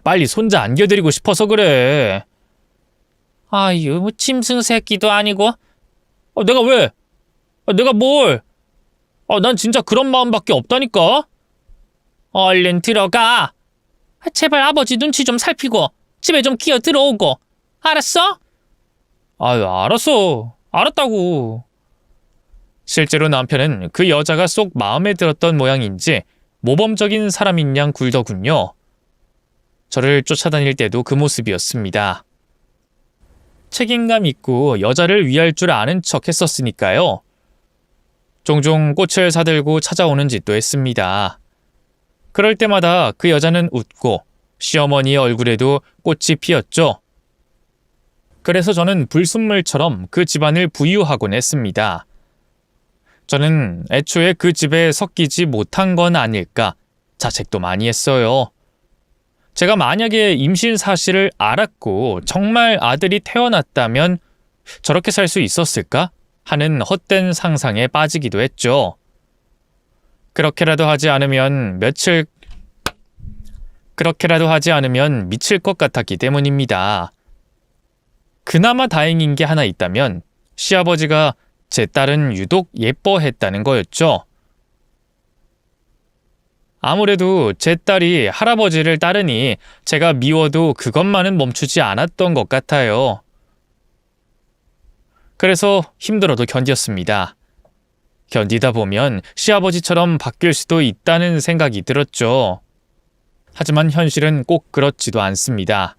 빨리 손자 안겨드리고 싶어서 그래. 아유, 뭐 짐승 새끼도 아니고. 내가 왜? 내가 뭘? 난 진짜 그런 마음밖에 없다니까. 얼른 들어가. 제발 아버지 눈치 좀 살피고 집에 좀 기어 들어오고. 알았어? 알았어. 알았다고. 실제로 남편은 그 여자가 쏙 마음에 들었던 모양인지 모범적인 사람인 양 굴더군요. 저를 쫓아다닐 때도 그 모습이었습니다. 책임감 있고 여자를 위할 줄 아는 척 했었으니까요. 종종 꽃을 사들고 찾아오는 짓도 했습니다. 그럴 때마다 그 여자는 웃고 시어머니의 얼굴에도 꽃이 피었죠. 그래서 저는 불순물처럼 그 집안을 부유하곤 했습니다. 저는 애초에 그 집에 섞이지 못한 건 아닐까 자책도 많이 했어요. 제가 만약에 임신 사실을 알았고 정말 아들이 태어났다면 저렇게 살 수 있었을까 하는 헛된 상상에 빠지기도 했죠. 그렇게라도 하지 않으면 미칠 것 같았기 때문입니다. 그나마 다행인 게 하나 있다면 시아버지가 제 딸은 유독 예뻐했다는 거였죠. 아무래도 제 딸이 할아버지를 따르니 제가 미워도 그것만은 멈추지 않았던 것 같아요. 그래서 힘들어도 견뎠습니다. 견디다 보면 시아버지처럼 바뀔 수도 있다는 생각이 들었죠. 하지만 현실은 꼭 그렇지도 않습니다.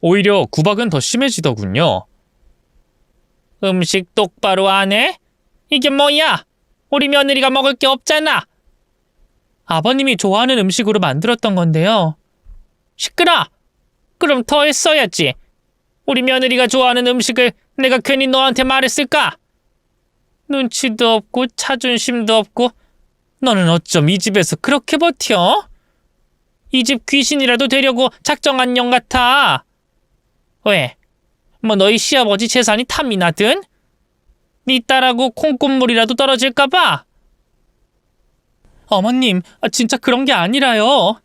오히려 구박은 더 심해지더군요. 음식 똑바로 안 해? 이게 뭐야? 우리 며느리가 먹을 게 없잖아. 아버님이 좋아하는 음식으로 만들었던 건데요. 시끄러! 그럼 더 했어야지. 우리 며느리가 좋아하는 음식을 내가 괜히 너한테 말했을까? 눈치도 없고 자존심도 없고 너는 어쩜 이 집에서 그렇게 버텨? 이 집 귀신이라도 되려고 작정한 년 같아. 왜? 뭐 너희 시아버지 재산이 탐이 나든? 네 딸하고 콩고물이라도 떨어질까봐? 어머님, 진짜 그런 게 아니라요.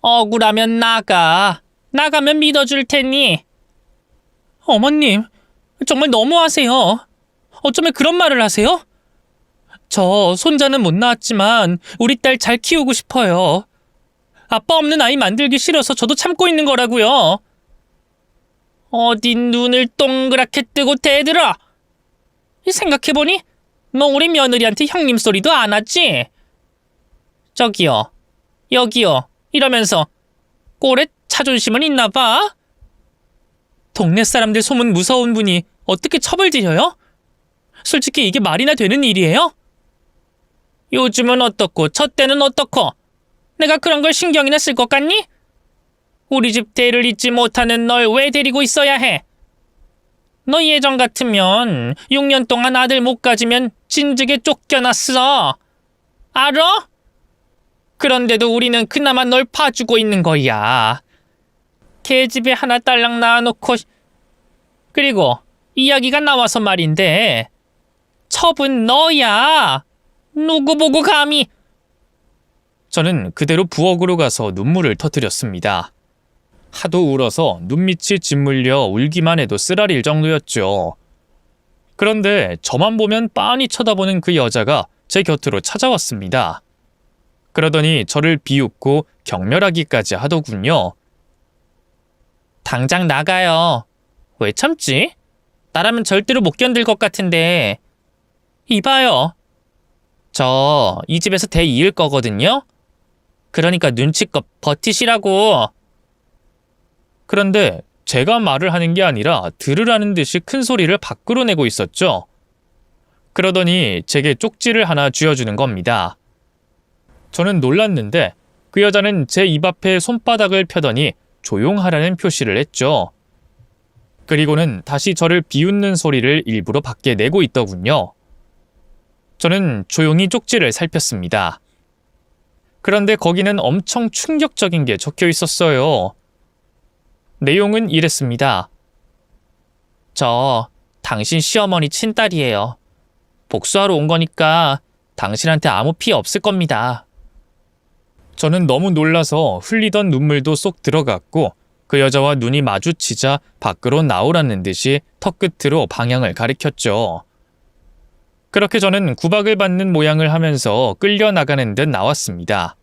억울하면 나가. 나가면 믿어줄 테니. 어머님, 정말 너무하세요. 어쩌면 그런 말을 하세요? 저 손자는 못 낳았지만 우리 딸 잘 키우고 싶어요. 아빠 없는 아이 만들기 싫어서 저도 참고 있는 거라고요. 어디 눈을 동그랗게 뜨고 대들어. 생각해보니 너 우리 며느리한테 형님 소리도 안 하지? 저기요, 여기요 이러면서 꼴에 자존심은 있나 봐? 동네 사람들 소문 무서운 분이 어떻게 첩을 들여요? 솔직히 이게 말이나 되는 일이에요? 요즘은 어떻고 저 때는 어떻고 내가 그런 걸 신경이나 쓸 것 같니? 우리 집 대를 잇지 못하는 널 왜 데리고 있어야 해? 너 예전 같으면 6년 동안 아들 못 가지면 진즉에 쫓겨났어. 알아? 그런데도 우리는 그나마 널 봐주고 있는 거야. 개집에 하나 딸랑 낳아놓고. 그리고 이야기가 나와서 말인데 첩은 너야. 누구 보고 감히. 저는 그대로 부엌으로 가서 눈물을 터뜨렸습니다. 하도 울어서 눈밑이 짓물려 울기만 해도 쓰라릴 정도였죠. 그런데 저만 보면 빤히 쳐다보는 그 여자가 제 곁으로 찾아왔습니다. 그러더니 저를 비웃고 경멸하기까지 하더군요. 당장 나가요. 왜 참지? 나라면 절대로 못 견딜 것 같은데. 이봐요. 저 이 집에서 대 이을 거거든요. 그러니까 눈치껏 버티시라고. 그런데 제가 말을 하는 게 아니라 들으라는 듯이 큰 소리를 밖으로 내고 있었죠. 그러더니 제게 쪽지를 하나 쥐어주는 겁니다. 저는 놀랐는데 그 여자는 제 입 앞에 손바닥을 펴더니 조용하라는 표시를 했죠. 그리고는 다시 저를 비웃는 소리를 일부러 밖에 내고 있더군요. 저는 조용히 쪽지를 살폈습니다. 그런데 거기는 엄청 충격적인 게 적혀 있었어요. 내용은 이랬습니다. 저 당신 시어머니 친딸이에요. 복수하러 온 거니까 당신한테 아무 피해 없을 겁니다. 저는 너무 놀라서 흘리던 눈물도 쏙 들어갔고 그 여자와 눈이 마주치자 밖으로 나오라는 듯이 턱끝으로 방향을 가리켰죠. 그렇게 저는 구박을 받는 모양을 하면서 끌려나가는 듯 나왔습니다.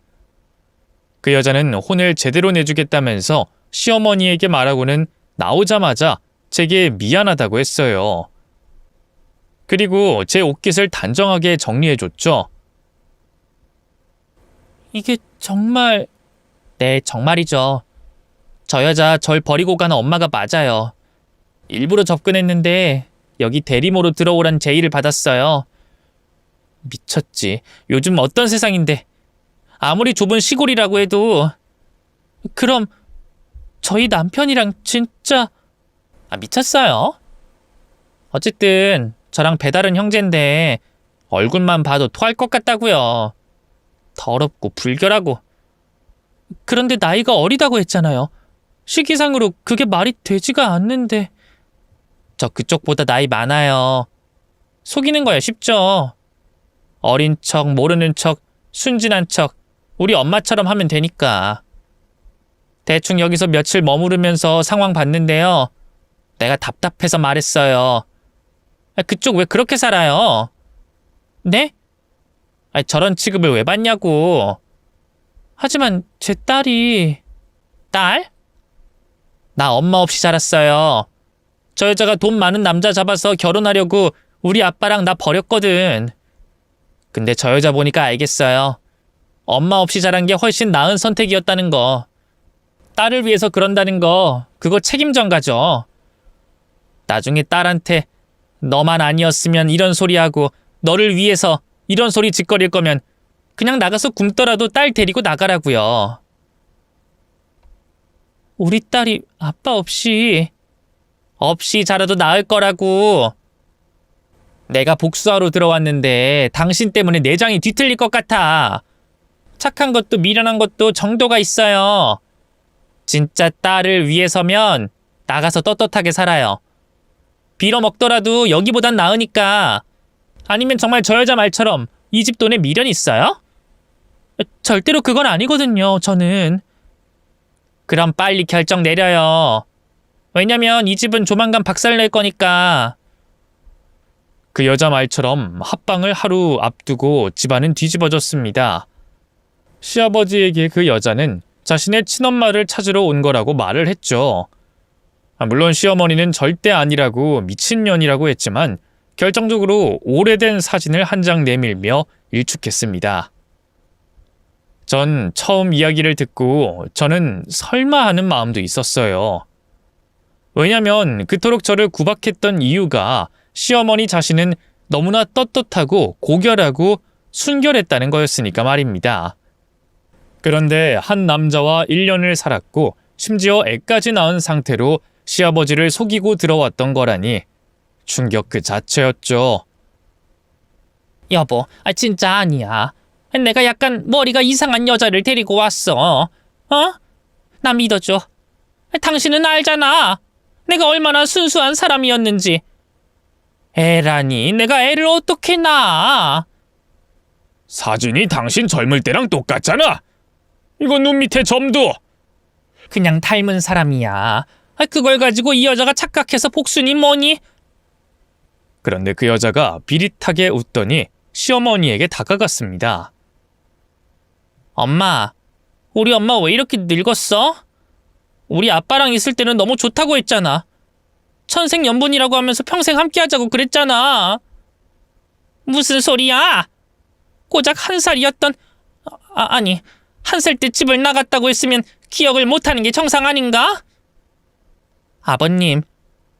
그 여자는 혼을 제대로 내주겠다면서 시어머니에게 말하고는 나오자마자 제게 미안하다고 했어요. 그리고 제 옷깃을 단정하게 정리해줬죠. 이게 정말... 네, 정말이죠. 저 여자 절 버리고 가는 엄마가 맞아요. 일부러 접근했는데 여기 대리모로 들어오란 제의를 받았어요. 미쳤지. 요즘 어떤 세상인데. 아무리 좁은 시골이라고 해도... 그럼 저희 남편이랑 진짜... 미쳤어요. 어쨌든 저랑 배달은 형제인데 얼굴만 봐도 토할 것 같다고요. 더럽고 불결하고. 그런데 나이가 어리다고 했잖아요. 시기상으로 그게 말이 되지가 않는데. 저 그쪽보다 나이 많아요. 속이는 거야 쉽죠. 어린 척, 모르는 척, 순진한 척 우리 엄마처럼 하면 되니까. 대충 여기서 며칠 머무르면서 상황 봤는데요. 내가 답답해서 말했어요. 그쪽 왜 그렇게 살아요? 네? 저런 취급을 왜 받냐고. 하지만 제 딸이... 딸? 나 엄마 없이 자랐어요. 저 여자가 돈 많은 남자 잡아서 결혼하려고 우리 아빠랑 나 버렸거든. 근데 저 여자 보니까 알겠어요. 엄마 없이 자란 게 훨씬 나은 선택이었다는 거. 딸을 위해서 그런다는 거 그거 책임전가죠. 나중에 딸한테 너만 아니었으면 이런 소리 하고 너를 위해서 이런 소리 짓거릴 거면 그냥 나가서 굶더라도 딸 데리고 나가라고요. 우리 딸이 아빠 없이 자라도 나을 거라고. 내가 복수하러 들어왔는데 당신 때문에 내장이 뒤틀릴 것 같아. 착한 것도 미련한 것도 정도가 있어요. 진짜 딸을 위해서면 나가서 떳떳하게 살아요. 빌어먹더라도 여기보단 나으니까. 아니면 정말 저 여자 말처럼 이 집 돈에 미련이 있어요? 절대로 그건 아니거든요, 저는. 그럼 빨리 결정 내려요. 왜냐면 이 집은 조만간 박살낼 거니까. 그 여자 말처럼 합방을 하루 앞두고 집안은 뒤집어졌습니다. 시아버지에게 그 여자는 자신의 친엄마를 찾으러 온 거라고 말을 했죠. 물론 시어머니는 절대 아니라고 미친년이라고 했지만 결정적으로 오래된 사진을 한 장 내밀며 일축했습니다. 전 처음 이야기를 듣고 저는 설마 하는 마음도 있었어요. 왜냐면 그토록 저를 구박했던 이유가 시어머니 자신은 너무나 떳떳하고 고결하고 순결했다는 거였으니까 말입니다. 그런데 한 남자와 1년을 살았고 심지어 애까지 낳은 상태로 시아버지를 속이고 들어왔던 거라니 충격 그 자체였죠. 여보, 진짜 아니야. 내가 약간 머리가 이상한 여자를 데리고 왔어. 나 믿어줘. 당신은 알잖아. 내가 얼마나 순수한 사람이었는지. 애라니, 내가 애를 어떻게 낳아? 사진이 당신 젊을 때랑 똑같잖아. 이거 눈 밑에 점도. 그냥 닮은 사람이야. 그걸 가지고 이 여자가 착각해서 복수니 뭐니? 그런데 그 여자가 비릿하게 웃더니 시어머니에게 다가갔습니다. 엄마, 우리 엄마 왜 이렇게 늙었어? 우리 아빠랑 있을 때는 너무 좋다고 했잖아. 천생연분이라고 하면서 평생 함께하자고 그랬잖아. 무슨 소리야? 고작 1살이었던... 아니, 1살 때 집을 나갔다고 했으면 기억을 못하는 게 정상 아닌가? 아버님,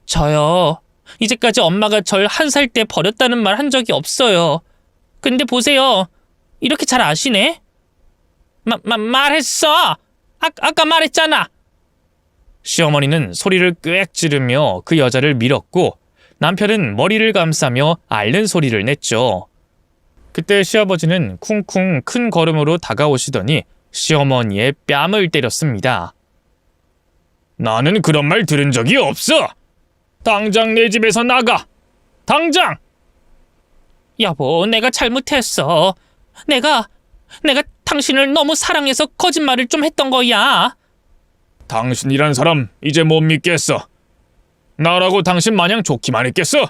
저요. 이제까지 엄마가 절 1살 때 버렸다는 말 한 적이 없어요. 근데 보세요. 이렇게 잘 아시네? 말했어! 아까 말했잖아! 시어머니는 소리를 꽥 지르며 그 여자를 밀었고 남편은 머리를 감싸며 앓는 소리를 냈죠. 그때 시아버지는 쿵쿵 큰 걸음으로 다가오시더니 시어머니의 뺨을 때렸습니다. 나는 그런 말 들은 적이 없어! 당장 내 집에서 나가! 당장! 여보, 내가 잘못했어. 내가 당신을 너무 사랑해서 거짓말을 좀 했던 거야. 당신이란 사람 이제 못 믿겠어. 나라고 당신 마냥 좋기만 했겠어?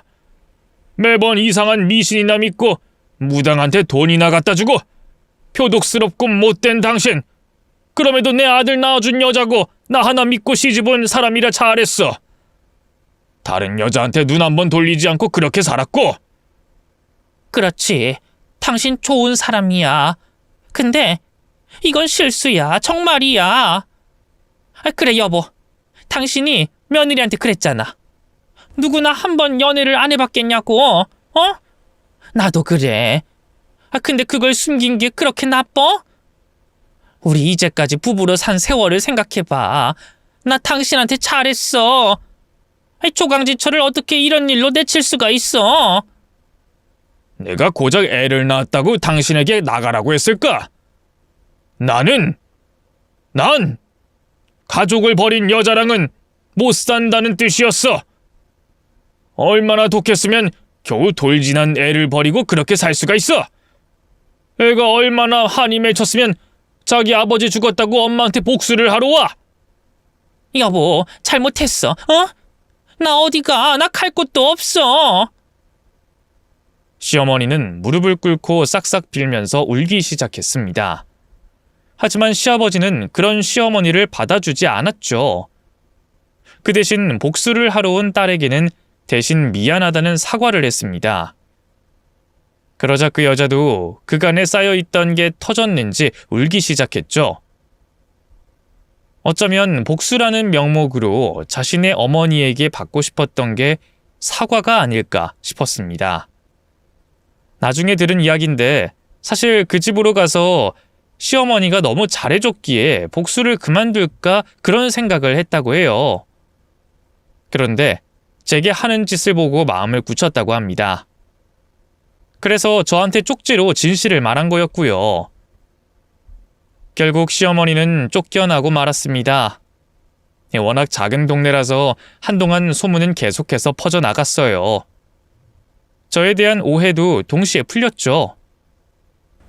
매번 이상한 미신이나 믿고 무당한테 돈이나 갖다 주고 표독스럽고 못된 당신. 그럼에도 내 아들 낳아준 여자고 나 하나 믿고 시집온 사람이라 잘했어. 다른 여자한테 눈 한번 돌리지 않고 그렇게 살았고. 그렇지. 당신 좋은 사람이야. 근데 이건 실수야. 정말이야. 그래 여보. 당신이 며느리한테 그랬잖아. 누구나 한 번 연애를 안 해봤겠냐고. 어? 나도 그래. 근데 그걸 숨긴 게 그렇게 나빠? 우리 이제까지 부부로 산 세월을 생각해봐. 나 당신한테 잘했어. 조강지철을 어떻게 이런 일로 내칠 수가 있어? 내가 고작 애를 낳았다고 당신에게 나가라고 했을까? 난 가족을 버린 여자랑은 못 산다는 뜻이었어. 얼마나 독했으면 겨우 돌진한 애를 버리고 그렇게 살 수가 있어. 애가 얼마나 한이 맺혔으면 자기 아버지 죽었다고 엄마한테 복수를 하러 와. 여보, 잘못했어. 어? 나 어디가? 나 갈 곳도 없어. 시어머니는 무릎을 꿇고 싹싹 빌면서 울기 시작했습니다. 하지만 시아버지는 그런 시어머니를 받아주지 않았죠. 그 대신 복수를 하러 온 딸에게는 대신 미안하다는 사과를 했습니다. 그러자 그 여자도 그간에 쌓여있던 게 터졌는지 울기 시작했죠. 어쩌면 복수라는 명목으로 자신의 어머니에게 받고 싶었던 게 사과가 아닐까 싶었습니다. 나중에 들은 이야기인데 사실 그 집으로 가서 시어머니가 너무 잘해줬기에 복수를 그만둘까 그런 생각을 했다고 해요. 그런데 제게 하는 짓을 보고 마음을 굳혔다고 합니다. 그래서 저한테 쪽지로 진실을 말한 거였고요. 결국 시어머니는 쫓겨나고 말았습니다. 워낙 작은 동네라서 한동안 소문은 계속해서 퍼져나갔어요. 저에 대한 오해도 동시에 풀렸죠.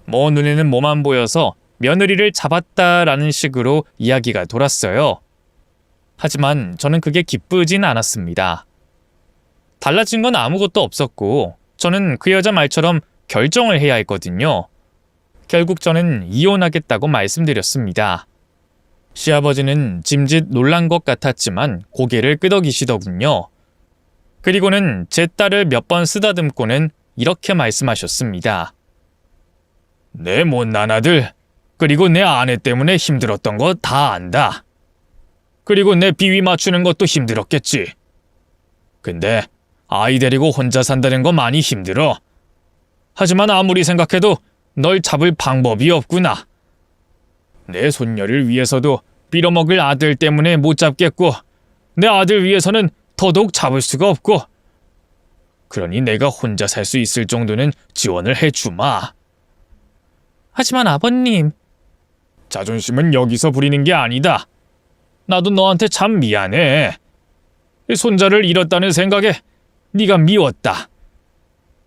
뭐 눈에는 뭐만 보여서 며느리를 잡았다라는 식으로 이야기가 돌았어요. 하지만 저는 그게 기쁘진 않았습니다. 달라진 건 아무것도 없었고 저는 그 여자 말처럼 결정을 해야 했거든요. 결국 저는 이혼하겠다고 말씀드렸습니다. 시아버지는 짐짓 놀란 것 같았지만 고개를 끄덕이시더군요. 그리고는 제 딸을 몇 번 쓰다듬고는 이렇게 말씀하셨습니다. 내 못난 아들, 그리고 내 아내 때문에 힘들었던 거 다 안다. 그리고 내 비위 맞추는 것도 힘들었겠지. 근데 아이 데리고 혼자 산다는 거 많이 힘들어. 하지만 아무리 생각해도 널 잡을 방법이 없구나. 내 손녀를 위해서도 빌어먹을 아들 때문에 못 잡겠고 내 아들 위해서는 더더욱 잡을 수가 없고 그러니 내가 혼자 살 수 있을 정도는 지원을 해주마. 하지만 아버님, 자존심은 여기서 부리는 게 아니다. 나도 너한테 참 미안해. 손자를 잃었다는 생각에 네가 미웠다.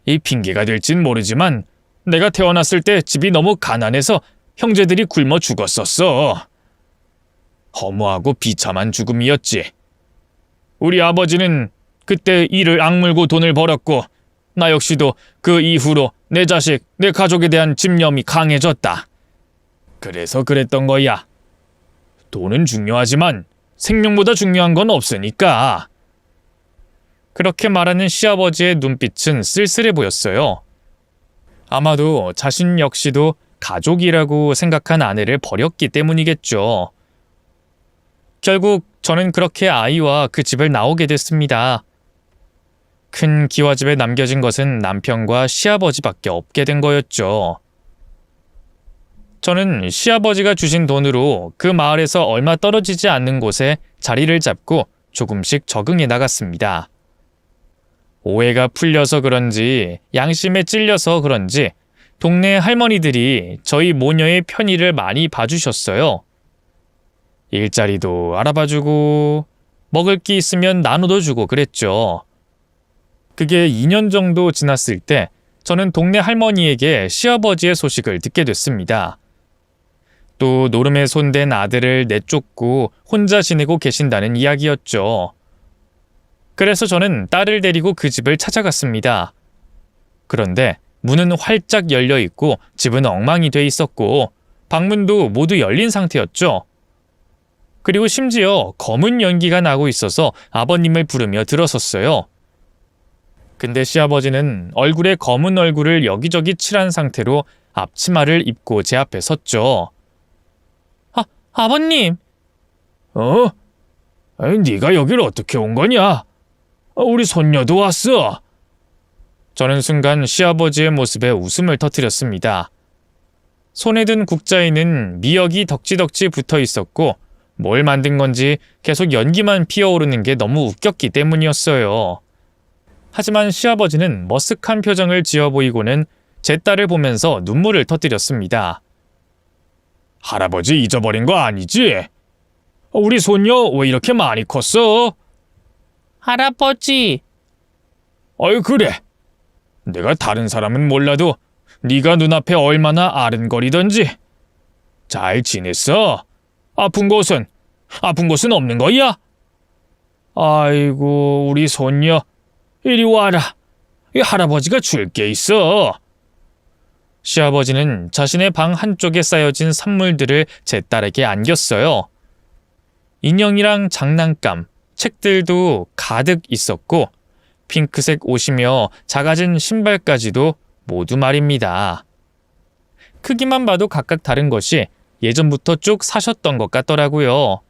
이 핑계가 될진 모르지만 내가 태어났을 때 집이 너무 가난해서 형제들이 굶어 죽었었어. 허무하고 비참한 죽음이었지. 우리 아버지는 그때 이를 악물고 돈을 벌었고 나 역시도 그 이후로 내 자식, 내 가족에 대한 집념이 강해졌다. 그래서 그랬던 거야. 돈은 중요하지만 생명보다 중요한 건 없으니까. 그렇게 말하는 시아버지의 눈빛은 쓸쓸해 보였어요. 아마도 자신 역시도 가족이라고 생각한 아내를 버렸기 때문이겠죠. 결국 저는 그렇게 아이와 그 집을 나오게 됐습니다. 큰 기와집에 남겨진 것은 남편과 시아버지밖에 없게 된 거였죠. 저는 시아버지가 주신 돈으로 그 마을에서 얼마 떨어지지 않는 곳에 자리를 잡고 조금씩 적응해 나갔습니다. 오해가 풀려서 그런지 양심에 찔려서 그런지 동네 할머니들이 저희 모녀의 편의를 많이 봐주셨어요. 일자리도 알아봐주고 먹을 게 있으면 나눠도 주고 그랬죠. 그게 2년 정도 지났을 때 저는 동네 할머니에게 시아버지의 소식을 듣게 됐습니다. 또 노름에 손댄 아들을 내쫓고 혼자 지내고 계신다는 이야기였죠. 그래서 저는 딸을 데리고 그 집을 찾아갔습니다. 그런데 문은 활짝 열려 있고 집은 엉망이 돼 있었고 방문도 모두 열린 상태였죠. 그리고 심지어 검은 연기가 나고 있어서 아버님을 부르며 들어섰어요. 근데 시아버지는 얼굴에 검은 얼굴을 여기저기 칠한 상태로 앞치마를 입고 제 앞에 섰죠. 아버님, 어? 아니, 네가 여길 어떻게 온 거냐? 우리 손녀도 왔어. 저는 순간 시아버지의 모습에 웃음을 터뜨렸습니다. 손에 든 국자에는 미역이 덕지덕지 붙어 있었고 뭘 만든 건지 계속 연기만 피어오르는 게 너무 웃겼기 때문이었어요. 하지만 시아버지는 머쓱한 표정을 지어 보이고는 제 딸을 보면서 눈물을 터뜨렸습니다. 할아버지 잊어버린 거 아니지? 우리 손녀 왜 이렇게 많이 컸어? 할아버지, 어이 그래. 내가 다른 사람은 몰라도 네가 눈앞에 얼마나 아른거리던지. 잘 지냈어? 아픈 곳은 없는 거야? 아이고 우리 손녀 이리 와라. 이 할아버지가 줄 게 있어. 시아버지는 자신의 방 한쪽에 쌓여진 선물들을 제 딸에게 안겼어요. 인형이랑 장난감, 책들도 가득 있었고 핑크색 옷이며 작아진 신발까지도 모두 말입니다. 크기만 봐도 각각 다른 것이 예전부터 쭉 사셨던 것 같더라고요.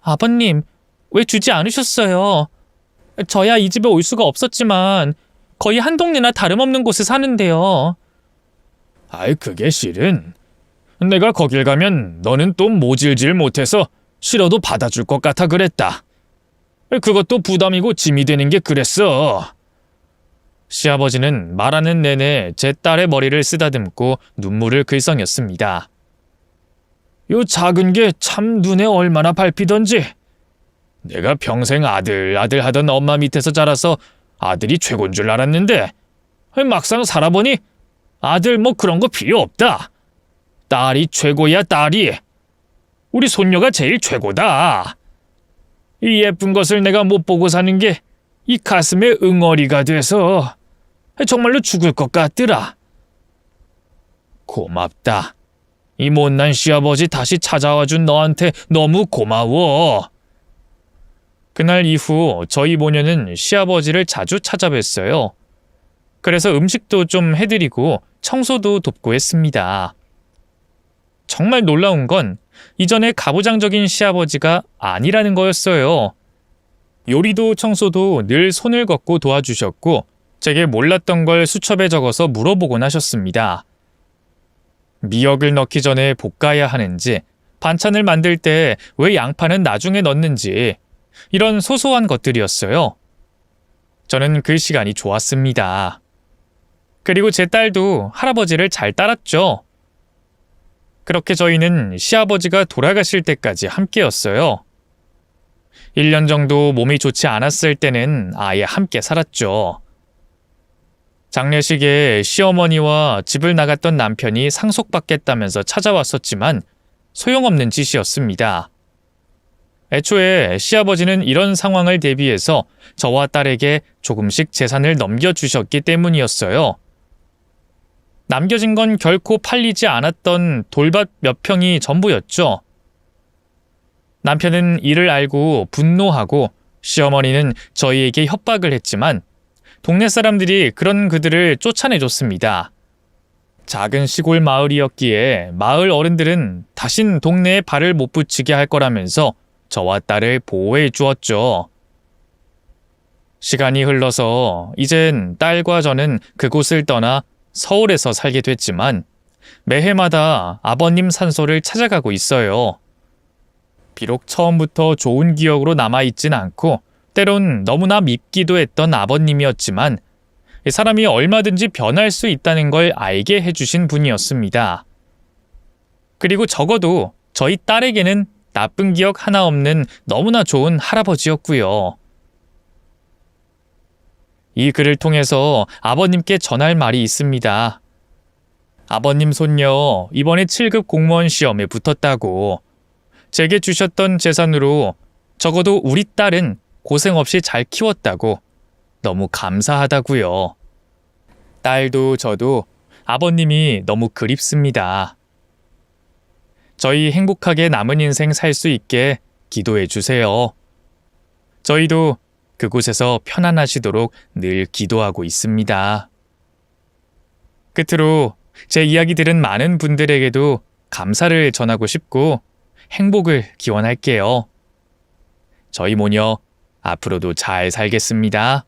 아버님, 왜 주지 않으셨어요? 저야 이 집에 올 수가 없었지만 거의 한 동네나 다름없는 곳에 사는데요. 아이 그게 실은 내가 거길 가면 너는 또 모질질 못해서 싫어도 받아줄 것 같아 그랬다. 그것도 부담이고 짐이 되는 게 그랬어. 시아버지는 말하는 내내 제 딸의 머리를 쓰다듬고 눈물을 글썽였습니다. 요 작은 게 참 눈에 얼마나 밟히던지. 내가 평생 아들 하던 엄마 밑에서 자라서 아들이 최고인 줄 알았는데 막상 살아보니 아들 뭐 그런 거 필요 없다. 딸이 최고야 딸이. 우리 손녀가 제일 최고다. 이 예쁜 것을 내가 못 보고 사는 게 이 가슴에 응어리가 돼서 정말로 죽을 것 같더라. 고맙다. 이 못난 시아버지 다시 찾아와준 너한테 너무 고마워. 그날 이후 저희 모녀는 시아버지를 자주 찾아뵀어요. 그래서 음식도 좀 해드리고 청소도 돕고 했습니다. 정말 놀라운 건 이전에 가부장적인 시아버지가 아니라는 거였어요. 요리도 청소도 늘 손을 걷고 도와주셨고 제게 몰랐던 걸 수첩에 적어서 물어보곤 하셨습니다. 미역을 넣기 전에 볶아야 하는지, 반찬을 만들 때 왜 양파는 나중에 넣는지 이런 소소한 것들이었어요. 저는 그 시간이 좋았습니다. 그리고 제 딸도 할아버지를 잘 따랐죠. 그렇게 저희는 시아버지가 돌아가실 때까지 함께였어요. 1년 정도 몸이 좋지 않았을 때는 아예 함께 살았죠. 장례식에 시어머니와 집을 나갔던 남편이 상속받겠다면서 찾아왔었지만 소용없는 짓이었습니다. 애초에 시아버지는 이런 상황을 대비해서 저와 딸에게 조금씩 재산을 넘겨주셨기 때문이었어요. 남겨진 건 결코 팔리지 않았던 돌밭 몇 평이 전부였죠. 남편은 이를 알고 분노하고 시어머니는 저희에게 협박을 했지만 동네 사람들이 그런 그들을 쫓아내줬습니다. 작은 시골 마을이었기에 마을 어른들은 다신 동네에 발을 못 붙이게 할 거라면서 저와 딸을 보호해 주었죠. 시간이 흘러서 이젠 딸과 저는 그곳을 떠나 서울에서 살게 됐지만 매해마다 아버님 산소를 찾아가고 있어요. 비록 처음부터 좋은 기억으로 남아있진 않고 때론 너무나 밉기도 했던 아버님이었지만 사람이 얼마든지 변할 수 있다는 걸 알게 해주신 분이었습니다. 그리고 적어도 저희 딸에게는 나쁜 기억 하나 없는 너무나 좋은 할아버지였고요. 이 글을 통해서 아버님께 전할 말이 있습니다. 아버님 손녀 이번에 7급 공무원 시험에 붙었다고. 제게 주셨던 재산으로 적어도 우리 딸은 고생 없이 잘 키웠다고. 너무 감사하다고요. 딸도 저도 아버님이 너무 그립습니다. 저희 행복하게 남은 인생 살 수 있게 기도해 주세요. 저희도 그곳에서 편안하시도록 늘 기도하고 있습니다. 끝으로 제 이야기 들은 많은 분들에게도 감사를 전하고 싶고 행복을 기원할게요. 저희 모녀 앞으로도 잘 살겠습니다.